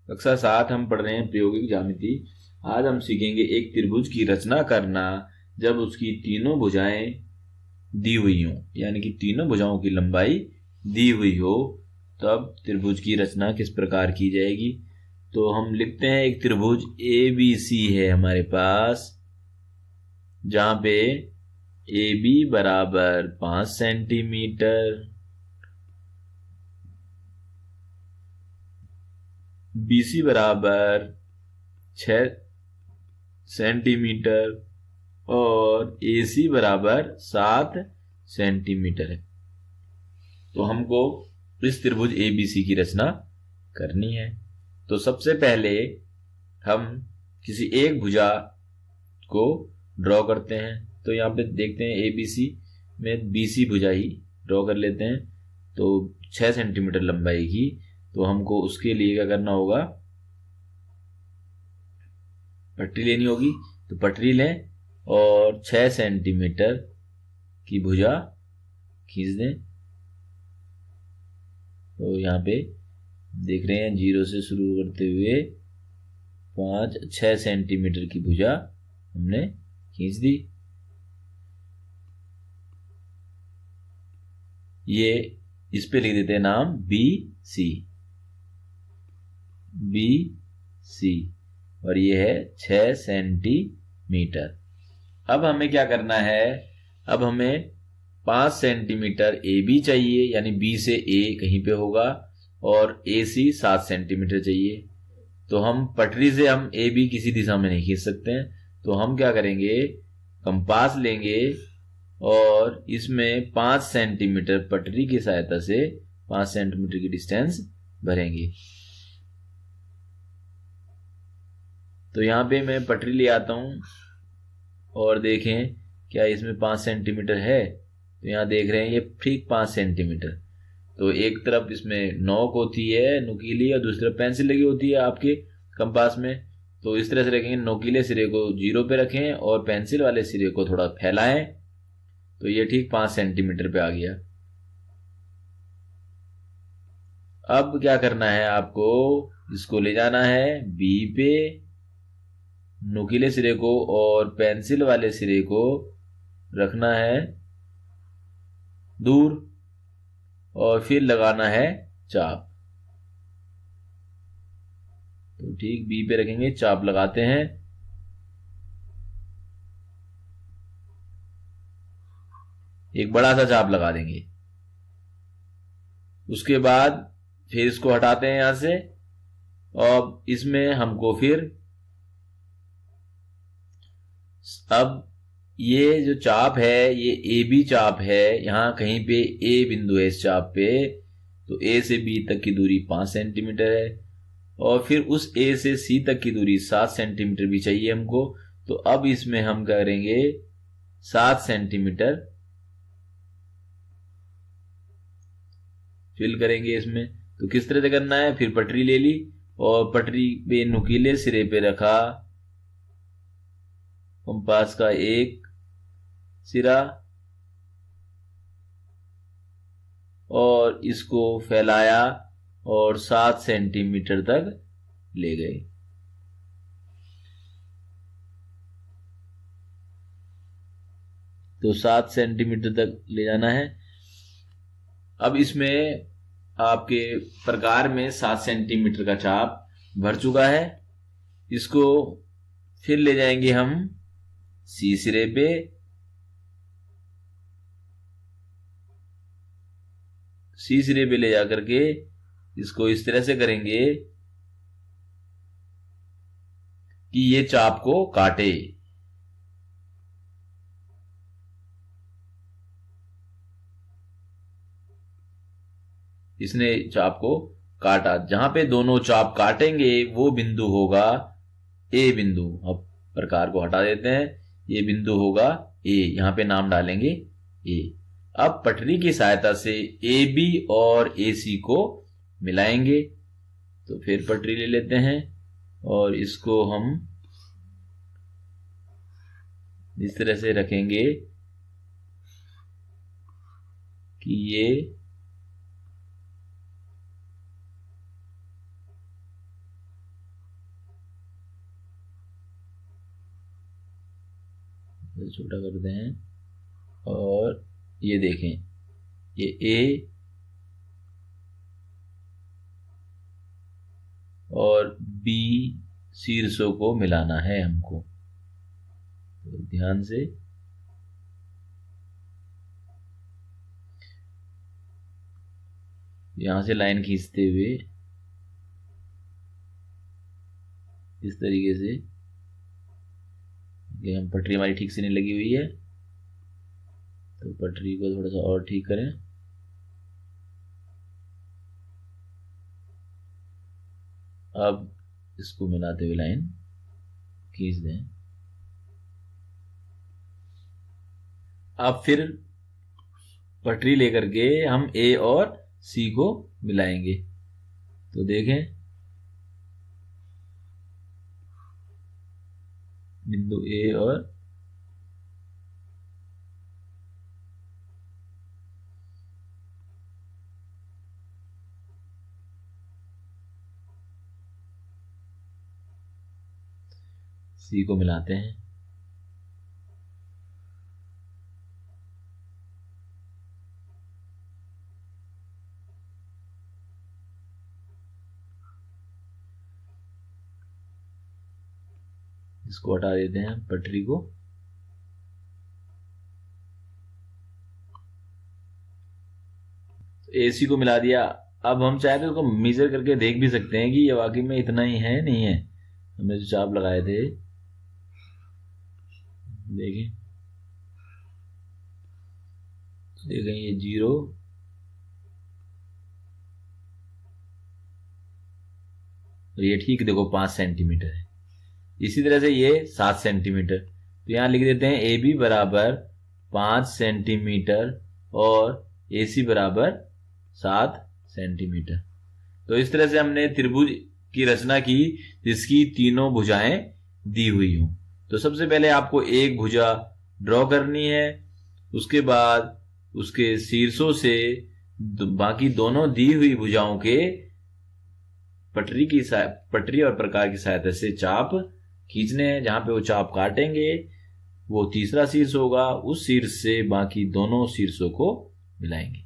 कक्षा 7 हम पढ़ रहे हैं प्रायोगिक ज्यामिति। आज हम सीखेंगे एक त्रिभुज की रचना करना जब उसकी तीनों भुजाएं दी हुई हो, यानी कि तीनों भुजाओं की लंबाई दी हुई हो, तब त्रिभुज की रचना किस प्रकार की जाएगी। तो हम लिखते हैं एक त्रिभुज ABC है हमारे पास, जहां पे AB बराबर 5 सेंटीमीटर, BC बराबर 6 सेंटीमीटर और AC बराबर 7 सेंटीमीटर है। तो हमको इस त्रिभुज ABC की रचना करनी है। तो सबसे पहले हम किसी एक भुजा को ड्रॉ करते हैं। तो यहाँ पे देखते हैं ABC में BC भुजा ही ड्रॉ कर लेते हैं। तो 6 सेंटीमीटर लंबाई की, तो हमको उसके लिए क्या करना होगा, पटरी लेनी होगी। तो पटरी लें और 6 सेंटीमीटर की भुजा खींच दें। तो यहाँ पे देख रहे हैं 0 से शुरू करते हुए 6 सेंटीमीटर की भुजा हमने खींच दी। ये इस पे लिख देते हैं नाम BC, और ये है 6 सेंटीमीटर। अब हमें क्या करना है, अब हमें 5 सेंटीमीटर AB चाहिए, यानी B से A कहीं पे होगा, और AC 7 सेंटीमीटर चाहिए। तो हम पटरी से हम AB किसी दिशा में नहीं खींच सकते हैं। तो हम क्या करेंगे, कंपास लेंगे और इसमें 5 सेंटीमीटर पटरी की सहायता से 5 सेंटीमीटर की डिस्टेंस भरेंगे। तो यहाँ पे मैं पटरी ले आता हूं और देखें क्या इसमें 5 सेंटीमीटर है। तो यहाँ देख रहे हैं ये ठीक 5 सेंटीमीटर। तो एक तरफ इसमें नोक होती है नुकीली, और दूसरी तरफ पेंसिल लगी होती है आपके कंपास में। तो इस तरह से रखेंगे, नोकीले सिरे को 0 पे रखें और पेंसिल वाले सिरे को थोड़ा फैलाएं। तो ये ठीक 5 सेंटीमीटर पे आ गया। अब क्या करना है, आपको इसको ले जाना है B पे, नुकीले सिरे को और पेंसिल वाले सिरे को रखना है दूर, और फिर लगाना है चाप। तो ठीक B पे रखेंगे, चाप लगाते हैं। एक बड़ा सा चाप लगा देंगे। उसके बाद फिर इसको हटाते हैं यहां से, और इसमें हमको फिर अब ये जो चाप है ये AB चाप है। यहां कहीं पे A बिंदु है इस चाप पे। तो A से B तक की दूरी 5 सेंटीमीटर है, और फिर उस A से C तक की दूरी 7 सेंटीमीटर भी चाहिए हमको। तो अब इसमें हम करेंगे 7 सेंटीमीटर फिल करेंगे इसमें। तो किस तरह से करना है, फिर पटरी ले ली और पटरी पे नुकीले सिरे पे रखा कंपास का एक सिरा, और इसको फैलाया और 7 सेंटीमीटर तक ले गए। तो 7 सेंटीमीटर तक ले जाना है। अब इसमें आपके प्रकार में 7 सेंटीमीटर का चाप भर चुका है। इसको फिर ले जाएंगे हम C सिरे पे, C सिरे पे ले जाकर के इसको इस तरह से करेंगे कि ये चाप को काटे। इसने चाप को काटा, जहां पे दोनों चाप काटेंगे वो बिंदु होगा A बिंदु। अब प्रकार को हटा देते हैं, ये बिंदु होगा A, यहां पे नाम डालेंगे A। अब पटरी की सहायता से AB और AC को मिलाएंगे। तो फिर पटरी ले लेते हैं और इसको हम इस तरह से रखेंगे कि ये छोटा करते हैं और ये देखें, ये ए और बी शीर्षों को मिलाना है हमको, तो ध्यान से यहां से लाइन खींचते हुए इस तरीके से, ये हम पटरी हमारी ठीक से नहीं लगी हुई है तो पटरी को थोड़ा सा और ठीक करें। अब इसको मिलाते हुए लाइन खींच दें। अब फिर पटरी लेकर के हम ए और सी को मिलाएंगे, तो देखें बिंदु ए और सी को मिलाते हैं। इसको हटा देते हैं पटरी को। एसी को मिला दिया। अब हम चाहे तो उसको मेजर करके देख भी सकते हैं कि ये वाकई में इतना ही है नहीं है। हमने जो चाप लगाए थे देखें, ये 0 और ये ठीक देखो 5 सेंटीमीटर है। इसी तरह से ये 7 सेंटीमीटर, तो यहां लिख देते हैं ए बी बराबर 5 सेंटीमीटर और ए सी बराबर 7 सेंटीमीटर। तो इस तरह से हमने त्रिभुज की रचना की जिसकी तीनों भुजाएं दी हुई हों। तो सबसे पहले आपको एक भुजा ड्रॉ करनी है, उसके बाद उसके शीर्षों से बाकी दोनों दी हुई भुजाओं के पटरी और प्रकार की सहायता से चाप खींचने हैं। जहां पे वो चाप काटेंगे वो तीसरा शीर्ष होगा, उस शीर्ष से बाकी दोनों शीर्षों को मिलाएंगे।